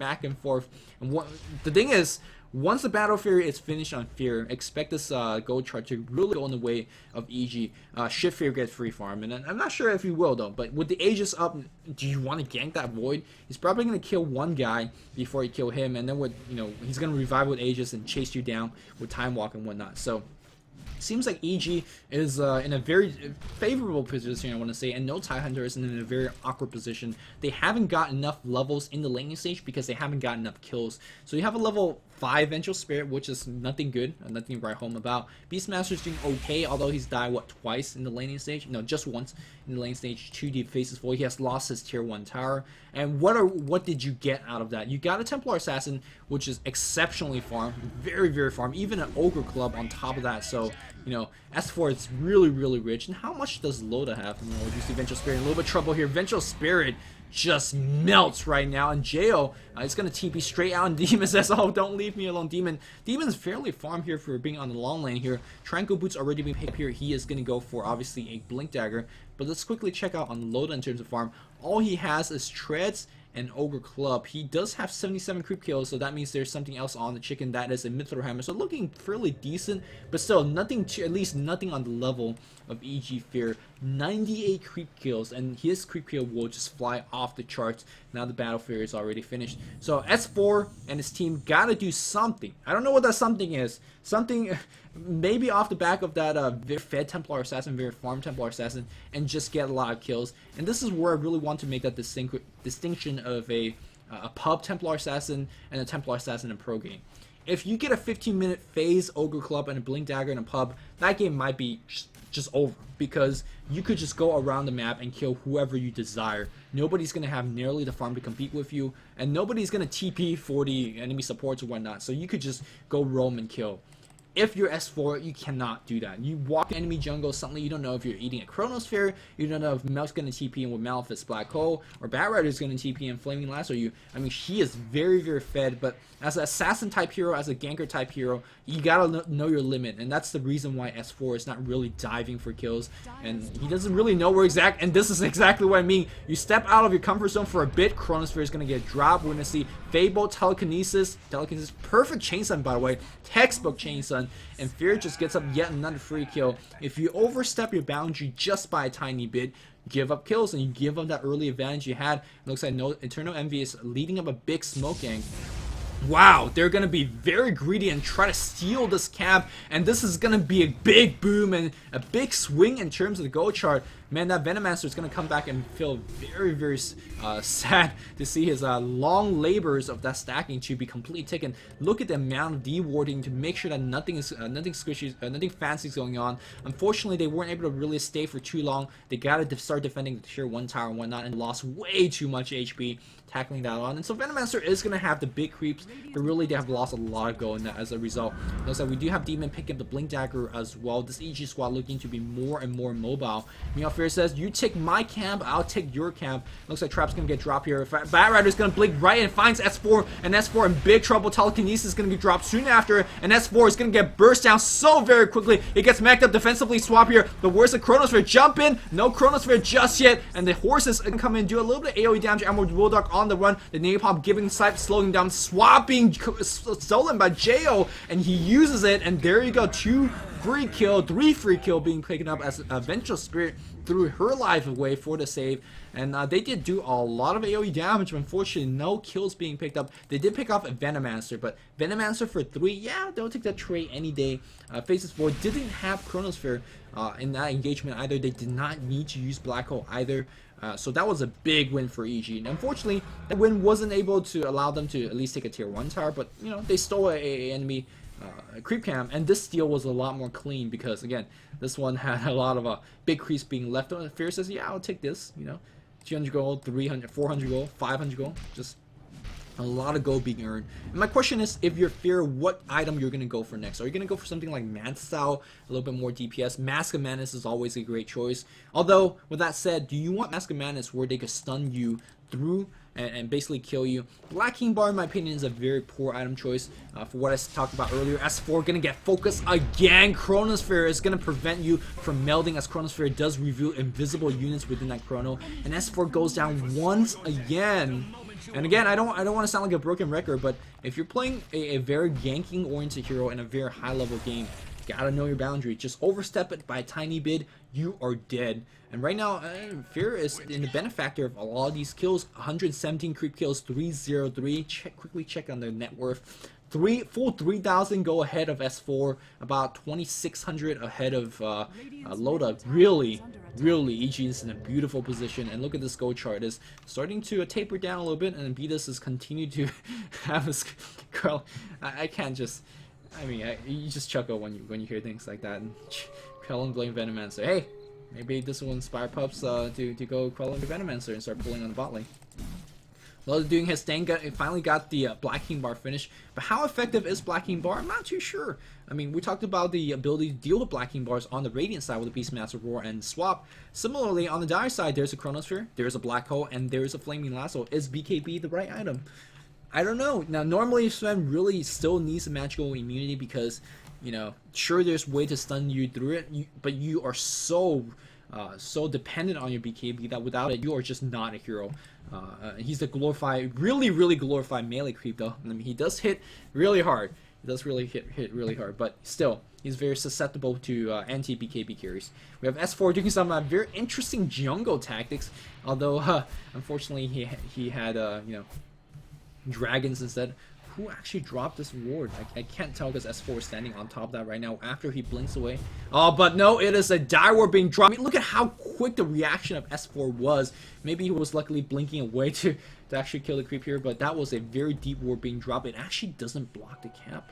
And the thing is, once the Battle Fury is finished on Fear, expect this gold chart to really go in the way of EG. Should Fear get free farm, and I'm not sure if he will though. But with the Aegis up, do you want to gank that Void? He's probably going to kill one guy before you kill him, and then he's going to revive with Aegis and chase you down with Time Walk and whatnot. So seems like EG is in a very favorable position, I want to say, and NoTidehunter is in a very awkward position. They haven't got enough levels in the laning stage because they haven't got enough kills. So you have a level 5 Vengeful Spirit, which is nothing good, nothing to write home about. Beastmaster's doing okay, although he's died, twice in the laning stage? No, just once in the laning stage. 2 deep faces full. He has lost his tier 1 tower. And what did you get out of that? You got a Templar Assassin, which is exceptionally farm, very farm, even an Ogre Club on top of that. So, S4 is really rich. And how much does Loda have? You see Vengeful Spirit in a little bit of trouble here. Vengeful Spirit just melts right now, and Jo is going to TP straight out, and Demon says, oh, don't leave me alone. Demon's fairly farm here for being on the long lane here. Tranquil Boots already being picked up here. He is going to go for obviously a Blink Dagger, but let's quickly check out on Loda in terms of farm. All he has is Treads and Ogre Club. He does have 77 creep kills, so that means there's something else on the chicken. That is a Mithril Hammer, so looking fairly decent, but still at least nothing on the level of EG Fear. 98 creep kills, and his creep kill will just fly off the charts. Now the Battle Fury is already finished, so S4 and his team gotta do something. I don't know what that something is. Something maybe off the back of that very fed Templar Assassin, very farm Templar Assassin, and just get a lot of kills. And this is where I really want to make that distinction of a pub Templar Assassin and a Templar Assassin in pro game. If you get a 15-minute phase Ogre Club and a Blink Dagger in a pub, that game might be just over, because you could just go around the map and kill whoever you desire. Nobody's going to have nearly the farm to compete with you, and nobody's going to TP 40 enemy supports or whatnot, so you could just go roam and kill. If you're S4, you cannot do that. You walk enemy jungle, suddenly you don't know if you're eating a Chronosphere, you don't know if Melk's going to TP in with Malphite's Black Hole, or Batrider's going to TP in Flaming Lasso you. I mean, he is very fed, but as an assassin type hero, as a ganker type hero, you gotta know your limit, and that's the reason why S4 is not really diving for kills, and he doesn't really know where and this is exactly what I mean. You step out of your comfort zone for a bit, Chronosphere is going to get dropped. We're going to see Fable, Telekinesis, perfect chain stun, by the way, textbook chain stun, and Fear just gets up yet another free kill. If you overstep your boundary just by a tiny bit, give up kills, and you give up that early advantage you had. It looks like Eternal Envy is leading up a big smoke gang. Wow, they're going to be very greedy and try to steal this cap, and this is going to be a big boom and a big swing in terms of the gold chart. Man, that Venomancer is going to come back and feel very sad to see his long labors of that stacking to be completely taken. Look at the amount of dewarding to make sure that nothing squishy, nothing fancy is going on. Unfortunately, they weren't able to really stay for too long. They got to start defending the tier 1 tower and whatnot, and lost way too much HP tackling that on. And so Venomancer is going to have the big creeps, but really they have lost a lot of gold in that as a result. Looks like we do have Demon picking up the Blink Dagger as well. This EG squad looking to be more and more mobile. Meanwhile, Fear says, you take my camp, I'll take your camp. Looks like Trap's gonna get dropped here. Batrider's gonna blink right and finds S4, and S4 in big trouble. Telekinesis is gonna be dropped soon after, and S4 is gonna get burst down so very quickly. It gets mech'd up defensively. Swap here, but where's the Chronosphere? Jump in, no Chronosphere just yet, and the horses can come in, do a little bit of AoE damage. Emerald Bulldog on the run. The Napalm giving sight, slowing down, swapping, stolen by Jo, and he uses it, and there you go, 2 free kill, 3 free kill being taken up as Vengeful Spirit threw her life away for the save. And they did do a lot of AoE damage, but unfortunately no kills being picked up. They did pick off a Venomancer, but Venomancer for 3, yeah, they'll take that trade any day. Phases 4 didn't have Chronosphere in that engagement either. They did not need to use Black Hole either. So that was a big win for EG. And unfortunately, that win wasn't able to allow them to at least take a tier 1 tower, but you know, they stole a enemy creep cam, and this steal was a lot more clean because again, this one had a lot of big creeps being left on. Fear says, yeah, I'll take this, you know, 200 gold, 300, 400 gold, 500 gold, just a lot of gold being earned. And my question is, if you're Fear, what item you're going to go for next? Are you going to go for something like Manta Style, a little bit more DPS? Mask of Madness is always a great choice. Although, with that said, do you want Mask of Madness where they could stun you through and basically kill you? Black King Bar, in my opinion, is a very poor item choice for what I talked about earlier. S4 gonna get focused again. Chronosphere is gonna prevent you from melding, as Chronosphere does reveal invisible units within that chrono, and S4 goes down once again. And again, I don't want to sound like a broken record, but if you're playing a very ganking oriented hero in a very high level game, you gotta know your boundary. Just overstep it by a tiny bit, you are dead. And right now, Fear is in the benefactor of a lot of these kills. 117 creep kills, 303. Quickly check on their net worth. Full 3,000 go ahead of S4, about 2,600 ahead of Loda. Really, EG is in a beautiful position. And look at this gold chart. It's starting to taper down a little bit, and Beatus has continued to have his curl. I can't just, I mean, you just chuckle when you hear things like that. And Krellin blame Venomancer. Hey, maybe this will inspire pups to go Krellin Venomancer and start pulling on the bot lane. Loda doing his thing, finally got the Black King Bar finish. But how effective is Black King Bar? I'm not too sure. I mean, we talked about the ability to deal with Black King Bars on the Radiant side with the Beastmaster Roar and Swap. Similarly, on the Dire side, there's a Chronosphere, there's a Black Hole, and there's a Flaming Lasso. Is BKB the right item? I don't know. Now, normally Sven really still needs a magical immunity because, you know, sure, there's a way to stun you through it, but you are so dependent on your BKB that without it, you are just not a hero. He's the glorified, really glorified melee creep though. I mean, he does hit really hard. He does really hit really hard, but still, he's very susceptible to anti-BKB carries. We have S4 doing some very interesting jungle tactics, although unfortunately he had you know, dragons instead. Who actually dropped this ward? I can't tell because S4 is standing on top of that right now after he blinks away. Oh, but no, it is a dire ward being dropped. I mean, look at how quick the reaction of S4 was. Maybe he was luckily blinking away to actually kill the creep here, but that was a very deep ward being dropped. It actually doesn't block the camp.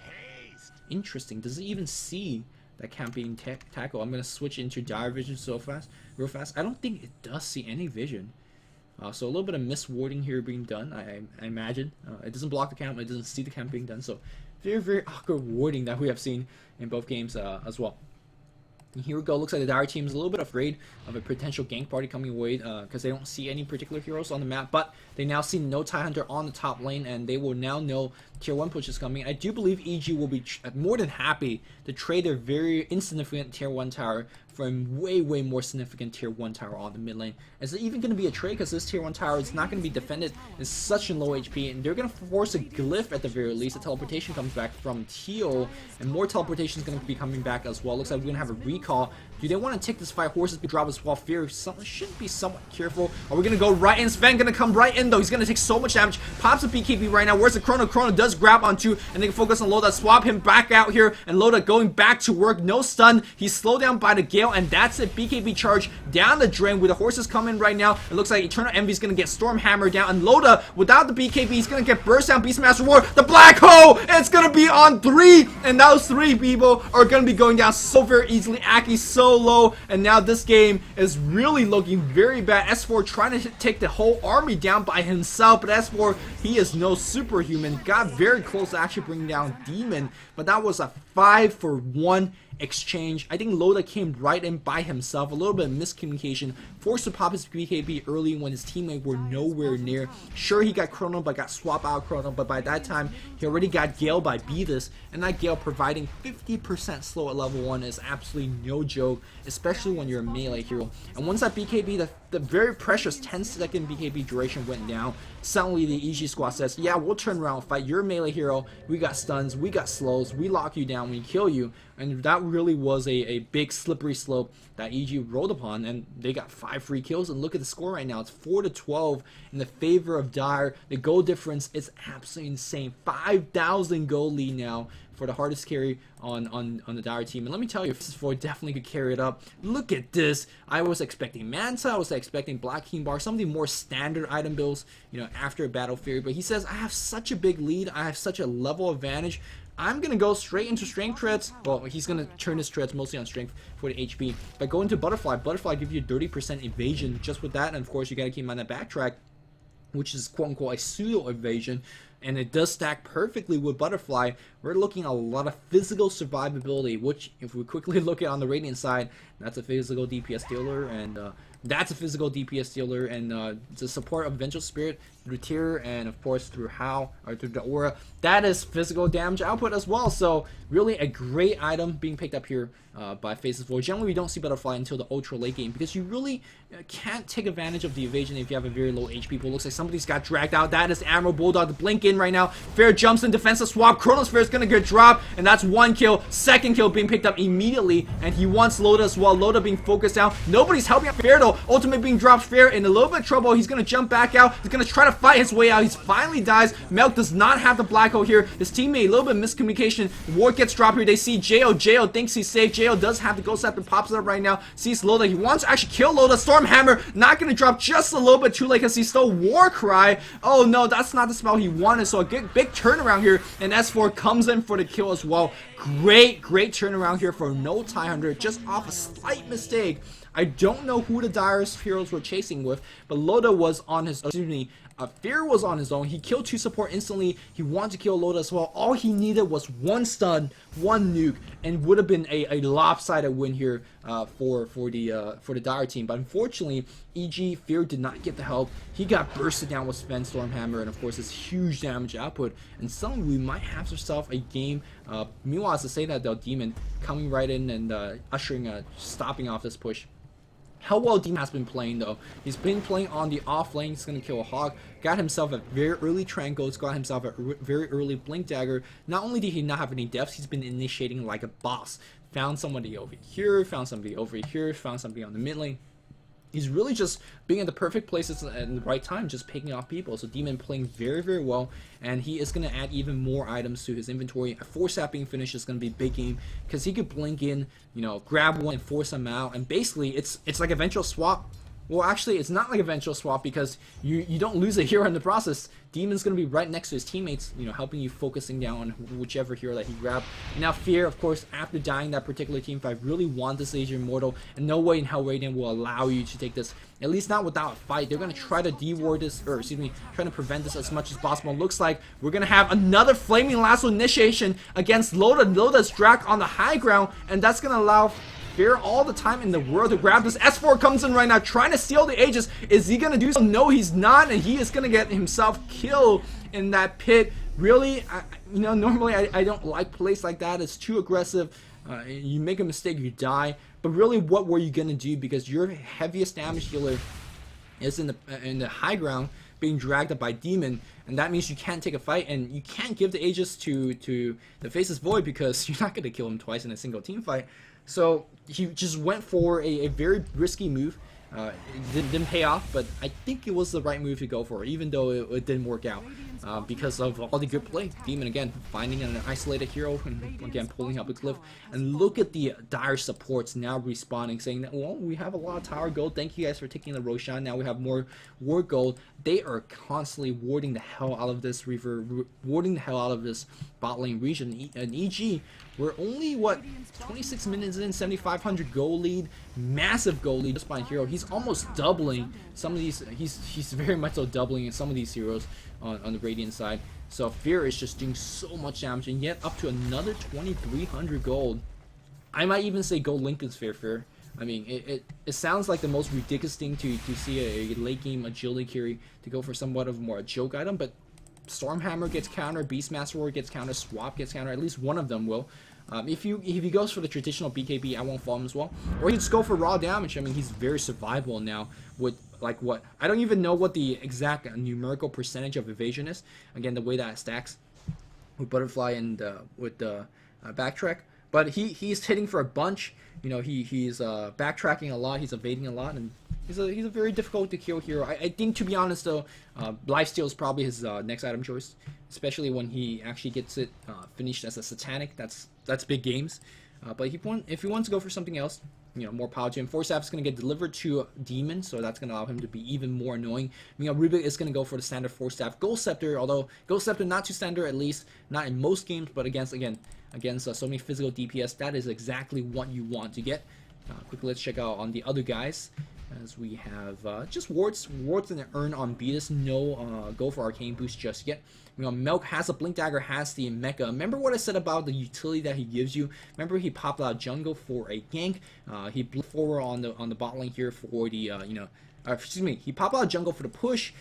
Interesting. Does it even see that camp being tackled? I'm going to switch into dire vision real fast. I don't think it does see any vision. So a little bit of miswarding here being done, I imagine. It doesn't block the camp, it doesn't see the camp being done, so very awkward warding that we have seen in both games as well. And here we go, looks like the Dire team is a little bit afraid of a potential gank party coming away because they don't see any particular heroes on the map, but they now see NoTidehunter on the top lane, and they will now know tier 1 push is coming. I do believe EG will be more than happy to trade their very insignificant tier 1 tower for a way more significant tier 1 tower on the mid lane. Is it even going to be a trade? Because this tier 1 tower is not going to be defended. It's such a low HP, and they're going to force a glyph at the very least. The teleportation comes back from Teal, and more teleportation is going to be coming back as well. Looks like we're going to have a recall. Do they want to take this fight? Horses be drop as well. Fear should be somewhat careful. Are we going to go right in? Sven going to come right in though. He's going to take so much damage. Pops a BKB right now. Where's the Chrono? Chrono does grab onto, and they can focus on Loda. Swap him back out here, and Loda going back to work. No stun. He's slowed down by the Gale, and that's it. BKB charge down the drain with the horses coming right now. It looks like Eternal Envy is going to get Storm Hammer down, and Loda, without the BKB, he's going to get burst down. Beastmaster Roar. The Black Hole! And it's going to be on 3, and those 3 people are going to be going down so very easily. Aki so low, and now this game is really looking very bad. S4 trying to take the whole army down by himself, but S4, he is no superhuman. Got very close to actually bringing down Demon, but that was a 5-for-1 exchange. I think Loda came right in by himself, a little bit of miscommunication, forced to pop his BKB early when his teammates were nowhere near. Sure, he got Chrono, but got swapped out Chrono, but by that time, he already got Gale by Beavis, and that Gale providing 50% slow at level 1 is absolutely no joke, especially when you're a melee hero. And once that BKB, the very precious 10-second BKB duration went down, suddenly the EG squad says, yeah, we'll turn around and fight. You're a melee hero, we got stuns, we got slows, we lock you down, we kill you. And that really was a big slippery slope that EG rolled upon, and they got 5 free kills. And look at the score right now, it's 4-12 in the favor of Dire. The goal difference is absolutely insane, 5,000 goal lead now for the hardest carry on the Dire team. And let me tell you, this Void definitely could carry it up. Look at this. I was expecting Manta, I was expecting Black King Bar, some of the more standard item builds, you know, after Battle Fury. But he says, I have such a big lead, I have such a level advantage, I'm going to go straight into strength treads. Well, he's going to turn his treads mostly on strength for the HP. But go into Butterfly. Butterfly gives you 30% evasion just with that. And of course, you got to keep in mind that backtrack, which is quote-unquote a pseudo evasion. And it does stack perfectly with Butterfly. We're looking at a lot of physical survivability, which if we quickly look at on the Radiant side, that's a physical DPS dealer, and that's a physical DPS dealer, and the support of Vengeful Spirit through Tear, and of course through How, or through the Aura, that is physical damage output as well. So really a great item being picked up here by Faceless Void. Generally we don't see Butterfly until the ultra late game, because you really can't take advantage of the evasion if you have a very low HP. But it looks like somebody's got dragged out. That is Admiral Bulldog, the blink in right now. Fair jumps in, defensive swap, Chronosphere is gonna get dropped, and that's 1 kill. Second kill being picked up immediately, and he wants Loda as well. Loda being focused out, nobody's helping out Fair though. Ultimate being dropped, Fair in a little bit of trouble. He's gonna jump back out, he's gonna try to fight his way out. He finally dies. Milk does not have the black hole here. His teammate, a little bit of miscommunication. Ward gets dropped here. They see Jo. Jo thinks he's safe. Jo does have the ghost scepter, pops it up right now, sees Loda. He wants to actually kill Loda. Stormhammer not gonna drop, just a little bit too late because he stole War Cry. Oh no, that's not the spell he wanted. So a big turnaround here, and S4 comes in for the kill as well. Great turnaround here for NoTidehunter, just off a slight mistake. I don't know who the Dire's heroes were chasing with, but Loda was on his, Fear was on his own. He killed 2 support instantly. He wanted to kill Loda as well. All he needed was 1 stun, 1 nuke, and would have been a lopsided win here for the Dire team. But unfortunately, EG Fear did not get the help. He got bursted down with Sven Stormhammer, and of course his huge damage output. And suddenly we might have ourselves a game. Meanwhile, as to say that though, Demon coming right in and stopping off this push. How well Demon has been playing though. He's been playing on the off lane. He's going to kill a Hog. Got himself a very early Trankos. Got himself a very early Blink Dagger. Not only did he not have any deaths, he's been initiating like a boss. Found somebody over here. Found somebody over here. Found somebody on the mid lane. He's really just being in the perfect places at the right time, just picking off people. So Demon playing very well, and he is going to add even more items to his inventory. A force sap being finished is going to be a big game, because he could blink in, you know, grab one and force him out, and basically it's like a eventual swap. Well, actually, it's not like a eventual swap, because you don't lose a hero in the process. Demon's going to be right next to his teammates, you know, helping you focusing down on whichever hero that he grabbed. And now Fear, of course, after dying that particular team fight, really want this Age of Immortal, and no way in hell Radiant will allow you to take this, at least not without a fight. They're going to try to de-ward this, or excuse me, trying to prevent this as much as possible. It looks like we're going to have another Flaming Lasso initiation against Loda. Loda's Drac on the high ground, and that's going to allow Fear all the time in the world to grab this. S4 comes in right now, trying to steal the Aegis. Is he going to do so? No, he's not, and he is going to get himself killed in that pit. Really, you know, normally I don't like plays like that. It's too aggressive. You make a mistake, you die. But really, what were you going to do? Because your heaviest damage dealer is in the high ground, being dragged up by Demon, and that means you can't take a fight, and you can't give the Aegis to the Faceless Void, because you're not going to kill him twice in a single team fight. So he just went for a very risky move. It didn't pay off, but I think it was the right move to go for, even though it didn't work out because of all the good play. Demon again finding an isolated hero and again pulling up a cliff. And look at the Dire supports now responding, saying that, well, we have a lot of tower gold. Thank you guys for taking the Roshan. Now we have more ward gold. They are constantly warding the hell out of this Reaver, warding the hell out of this bot lane region. And EG, we're only, what, 26 minutes in, 7,500 gold lead, massive gold lead just by a hero. He's almost doubling some of these, he's very much so doubling in some of these heroes on the Radiant side. So Fear is just doing so much damage, and yet up to another 2,300 gold. I might even say go Lincoln's Fair. I mean, it sounds like the most ridiculous thing to see a late game agility carry to go for somewhat of more a joke item, but Stormhammer gets countered, Beastmaster War gets countered, Swap gets countered, at least one of them will. If he goes for the traditional BKB, I won't follow him as well. Or he just go for raw damage. I mean, he's very survivable now with, like, what? I don't even know what the exact numerical percentage of evasion is. Again, the way that it stacks with Butterfly and with the Backtrack. But he's hitting for a bunch. You know, he's backtracking a lot, he's evading a lot, and he's a very difficult to kill hero. I think, to be honest though, Lifesteal is probably his next item choice, especially when he actually gets it finished as a Satanic. That's big games. But if he wants to go for something else, you know, more power to him. Force Staff is going to get delivered to Demon, so that's going to allow him to be even more annoying. You know, Rubik is going to go for the standard Force Staff. Gold Scepter, although Gold Scepter not too standard, at least not in most games, but against so many physical DPS, that is exactly what you want to get. Quickly, let's check out on the other guys. As we have just wards and earn on Beatus. No go for Arcane Boost just yet. You know, Milk has a Blink Dagger, has the Mecha. Remember what I said about the utility that he gives you? Remember he popped out jungle for a gank. He blew forward on the bot lane here for the excuse me, he popped out jungle for the push,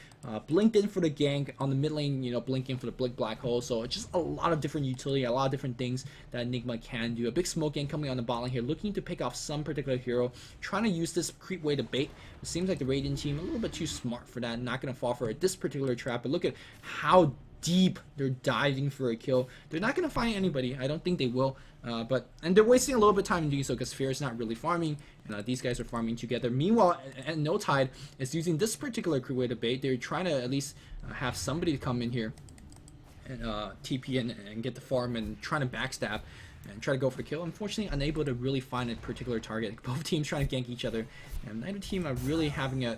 blinked in for the gank on the mid lane, you know, blinking for the blink black hole. So it's just a lot of different utility, a lot of different things that Enigma can do. A big smoke gank coming on the bot lane here, looking to pick off some particular hero, trying to use this creep way to bait. It seems like the Radiant team a little bit too smart for that, not going to fall for this particular trap. But look at how deep they're diving for a kill. They're not going to find anybody. I don't think they will. And they're wasting a little bit of time in doing so because Fair is not really farming, and these guys are farming together. Meanwhile, and No Tide is using this particular crew way to bait. They're trying to at least have somebody to come in here and TP and get the farm and trying to backstab and try to go for the kill. Unfortunately, unable to really find a particular target. Both teams trying to gank each other, and neither team are really having a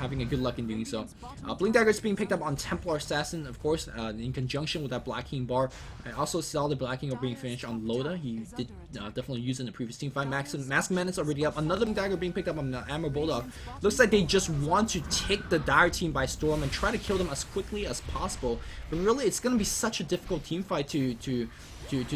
good luck in doing so. Blink Dagger is being picked up on Templar Assassin, of course, in conjunction with that Black King bar. I also saw the Black King being finished on Loda. He did definitely use it in the previous team fight. Mask Menace already up. Another Blink Dagger being picked up on Amber Bulldog. Looks like they just want to take the Dire team by storm and try to kill them as quickly as possible. But really, it's going to be such a difficult team fight to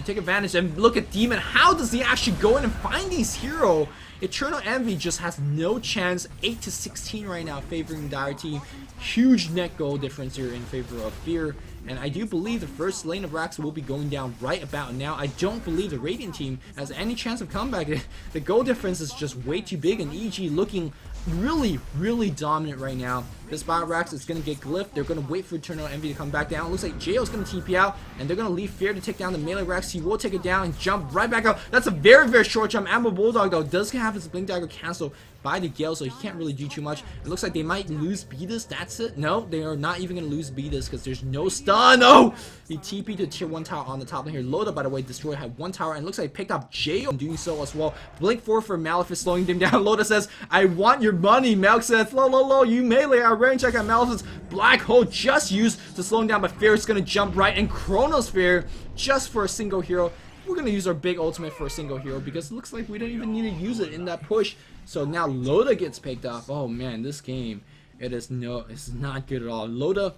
take advantage. And look at Demon. How does he actually go in and find these hero? Eternal Envy just has no chance. 8-16 right now, favoring Dire team. Huge net goal difference here in favor of Fear. And I do believe the first lane of Rax will be going down right about now. I don't believe the Radiant team has any chance of comeback. The goal difference is just way too big, and EG looking really dominant right now. This Battle Rax is going to get glyphed. They're going to wait for Eternal Envy to come back down. It looks like Jail's going to TP out, and they're going to leave Fear to take down the melee Rax. He will take it down and jump right back up. That's a very short jump. Amber Bulldog, though, does have his Blink Dagger canceled by the Gale, so he can't really do too much. It looks like they might lose Beatus. That's it. No, they are not even going to lose Beatus because there's no stun. Oh! He TP to tier 1 tower on the top lane here. Loda, by the way, Destroyer had 1 tower, and it looks like he picked up Jail doing so as well. Blink 4 for Malefice, slowing them down. Loda says, I want your money. Melk says, low, you melee. I range check on Malefice. Black Hole just used to slow him down, but Fair is going to jump right, and Chronos Fair just for a single hero. We're going to use our big ultimate for a single hero because it looks like we don't even need to use it in that push. So now Loda gets picked off. Oh man, this game, it's not good at all. Loda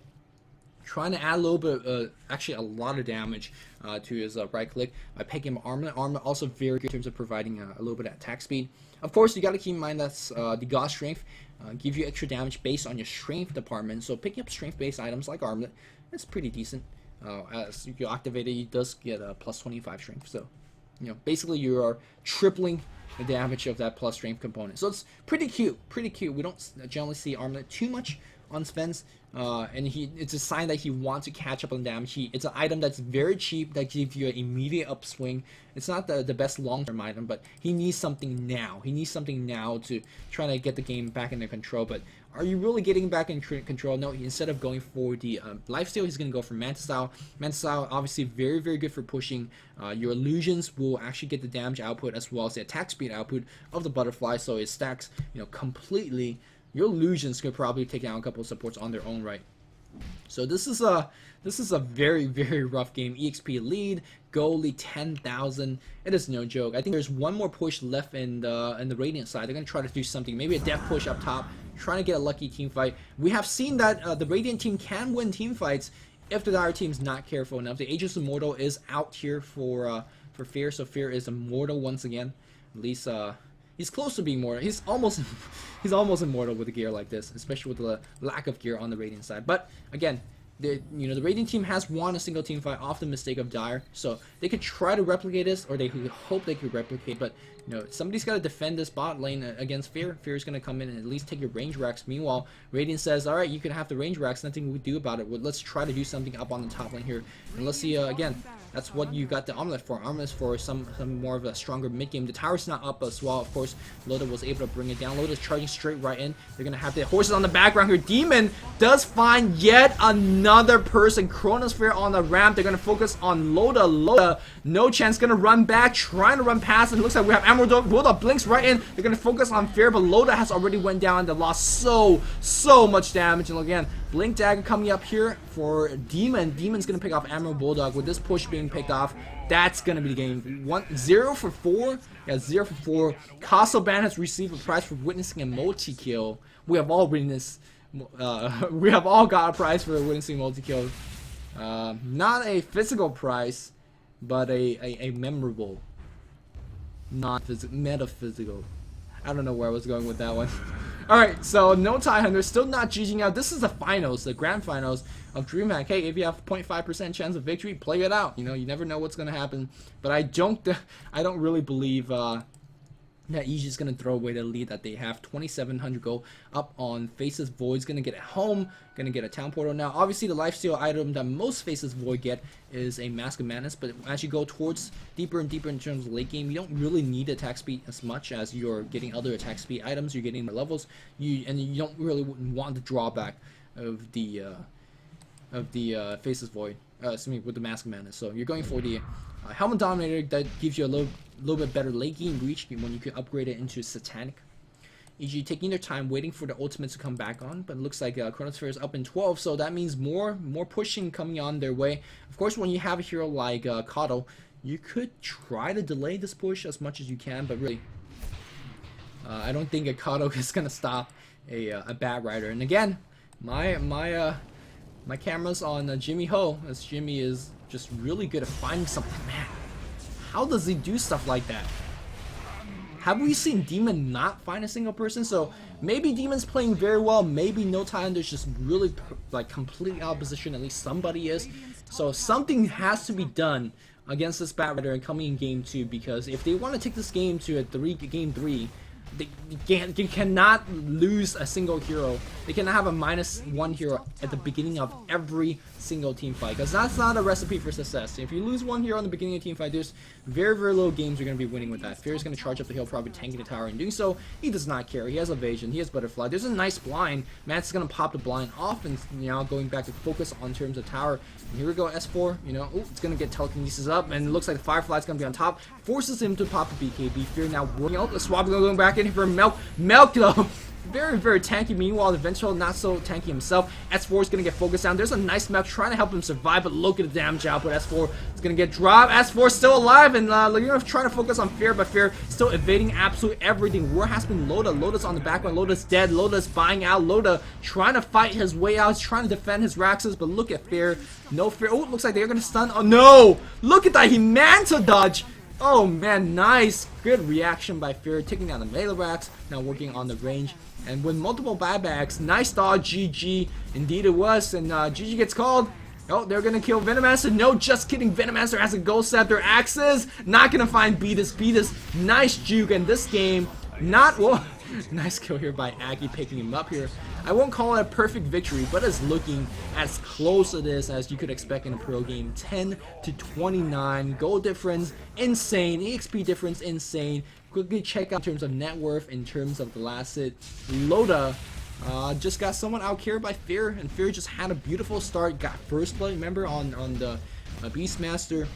trying to add a little bit, actually a lot of damage to his right click by picking him Armlet. Armlet also very good in terms of providing a little bit of attack speed. Of course, you got to keep in mind that's the God Strength gives you extra damage based on your strength department. So picking up strength-based items like Armlet, that's pretty decent. As you activate it, it does get a plus 25 strength. So, you know, basically you are tripling the damage of that plus strength component. So it's pretty cute. We don't generally see Armlet too much on Sven's, and it's a sign that he wants to catch up on damage. It's an item that's very cheap that gives you an immediate upswing. It's not the best long-term item, but he needs something now. He needs something now to try to get the game back into control. But are you really getting back in control? No, instead of going for the lifesteal, he's going to go for Manta Style. Manta Style, obviously very good for pushing. Your illusions will actually get the damage output as well as the attack speed output of the butterfly, so it stacks, you know, completely. Your illusions could probably take down a couple of supports on their own right. So this is a very rough game. EXP lead, goal lead 10,000. It is no joke. I think there's one more push left in the Radiant side. They're gonna try to do something, maybe a death push up top, trying to get a lucky team fight. We have seen that the Radiant team can win team fights if the Dire team's not careful enough. The Aegis Immortal is out here for for Fear, so Fear is immortal once again. At least he's close to being immortal. He's almost he's almost immortal with a gear like this, especially with the lack of gear on the Radiant side. But again, the Radiant team has won a single team fight off the mistake of Dire, so they could try to replicate this, or they hope they could replicate. But somebody's got to defend this bot lane against Fear. Fear is going to come in and at least take your range racks. Meanwhile, Radiant says, all right, you can have the range racks, nothing we do about it. Well, let's try to do something up on the top lane here, and let's see again. That's what you got the Omelette for. Omelette for some more of a stronger mid game. The tower's not up as well. Of course, Loda was able to bring it down. Loda's charging straight right in. They're gonna have the horses on the background here. Demon does find yet another person. Chronosphere on the ramp. They're gonna focus on Loda. Loda, no chance. Gonna run back, trying to run past. It looks like we have Emerald. Loda blinks right in. They're gonna focus on Fear, but Loda has already went down. They lost so much damage. And again, Blink Dagger coming up here for Demon. Demon's gonna pick off Emerald Bulldog. With this push being picked off, that's gonna be the game. 0 for 4. Yeah, 0 for 4. Castle Ban has received a prize for witnessing a multi-kill. We have all witnessed. We have all got a prize for witnessing multi-kill. Not a physical prize, but a memorable, not metaphysical. I don't know where I was going with that one. Alright, so NoTidehunter still not GGing out. This is the finals, the grand finals of Dreamhack. Hey, if you have 0.5% chance of victory, play it out. You never know what's gonna happen. But I don't really believe that EG's gonna throw away the lead that they have. 2,700 gold up on Faceless Void's gonna get it home, gonna get a town portal. Now obviously the lifesteal item that most Faceless Void get is a Mask of Madness, but as you go towards deeper and deeper in terms of late game, you don't really need attack speed as much as you're getting other attack speed items. You're getting more levels, and you don't really want the drawback of the Faceless Void, with the Mask of Madness. So you're going for the Helmet Dominator that gives you a little bit better late game reach when you can upgrade it into Satanic. EG taking their time waiting for the ultimates to come back on, but it looks like Chronosphere is up in 12, so that means more pushing coming on their way. Of course, when you have a hero like Kato, you could try to delay this push as much as you can, but really, I don't think a Kato is gonna stop a Bat Rider. And again, my camera's on Jimmy Ho, as Jimmy is just really good at finding something. Man, how does he do stuff like that? Have we seen Demon not find a single person? So maybe Demon's playing very well. Maybe NoTidehunter's just really completely out of position. At least somebody is. So something has to be done against this Bat Rider and coming in game 2, because if they want to take this game to a game 3, they cannot lose a single hero. They cannot have a -1 hero at the beginning of every single team fight, because that's not a recipe for success. If you lose 1 hero in the beginning of a team fight, there's very little games you're going to be winning with that. Fear is going to charge up the hill, probably tanking the tower. In doing so, he does not care. He has evasion, he has butterfly. There's a nice blind. Matt's is going to pop the blind off, and going back to focus on terms of tower. And here we go, S4. It's going to get telekinesis up, and it looks like the Firefly's going to be on top. Forces him to pop the BKB. Fear now working out. The swap going back in for Milk. Milk though. Very tanky. Meanwhile, the Ventral not so tanky himself. S4 is going to get focused down. There's a nice Milk trying to help him survive, but look at the damage output. S4 is going to get dropped. S4 still alive, and trying to focus on Fear, but Fear still evading absolutely everything. Where has been Loda? Loda's on the back line. Loda's dead. Loda's buying out. Loda trying to fight his way out. He's trying to defend his Raxes, but look at Fear. No Fear. Oh, it looks like they're going to stun. Oh, no! Look at that. He Manta dodge. Oh man, nice. Good reaction by Fear, taking down the melee racks, now working on the range. And with multiple buybacks, nice dodge, GG. Indeed it was, and GG gets called. Oh, they're gonna kill Venomancer. No, just kidding. Venomancer has a Ghost Scepter. Axes, not gonna find Beatus. Beatus, nice juke in this game. Nice kill here by Aggie, picking him up here. I won't call it a perfect victory, but it's looking as close to this as you could expect in a pro game. 10 to 29, goal difference, insane. EXP difference, insane. Quickly check out in terms of net worth, in terms of the last hit. Loda just got someone out carried by Fear, and Fear just had a beautiful start. Got first blood, remember, on the Beastmaster.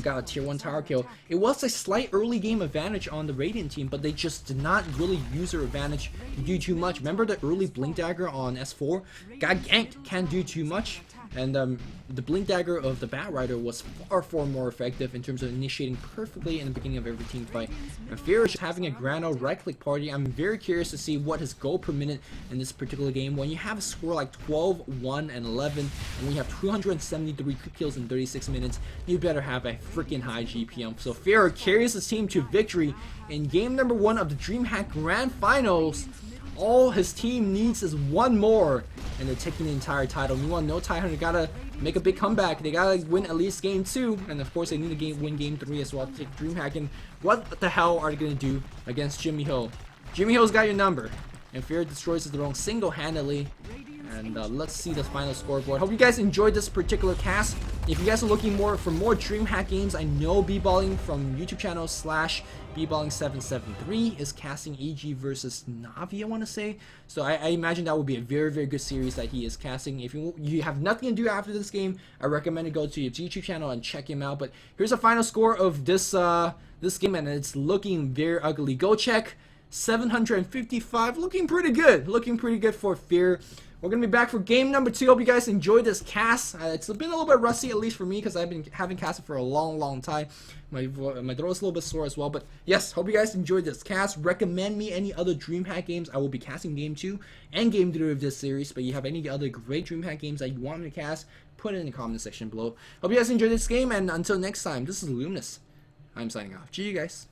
Got a tier 1 tower kill. It was a slight early game advantage on the Radiant team, but they just did not really use their advantage to do too much. Remember the early Blink Dagger on S4? Got ganked, can't do too much. And the Blink Dagger of the Bat Rider was far more effective in terms of initiating perfectly in the beginning of every team fight. And Fear is having a grand old right click party. I'm very curious to see what his goal per minute in this particular game. When you have a score like 12, 1, and 11, and when you have 273 quick kills in 36 minutes, you better have a freaking high GPM. So Fear carries his team to victory in game number 1 of the Dreamhack Grand Finals. All his team needs is one more, and they're taking the entire title. Meanwhile, NoTidehunter gotta make a big comeback. They gotta win at least game 2, and of course they need to win game 3 as well to take Dreamhack. And what the hell are they gonna do against Jimmy Ho? Jimmy Ho's got your number, and Fear destroys his throne single-handedly. And let's see the final scoreboard. Hope you guys enjoyed this particular cast. If you guys are looking for more Dreamhack games, I know B-Balling from YouTube channel / B-Balling773 is casting EG versus Navi, I want to say. So I imagine that would be a very good series that he is casting. If you have nothing to do after this game, I recommend to go to his YouTube channel and check him out. But here's the final score of this this game, and it's looking very ugly. Go check 755, looking pretty good for Fear. We're going to be back for game number 2. Hope you guys enjoyed this cast. It's been a little bit rusty, at least for me, because I've been having casted for a long time. My throat is a little bit sore as well. But yes, hope you guys enjoyed this cast. Recommend me any other Dreamhack games. I will be casting game 2 and game 3 of this series. But you have any other great Dreamhack games that you want me to cast, put it in the comment section below. Hope you guys enjoyed this game, and until next time, this is Luminous. I'm signing off. GG, guys.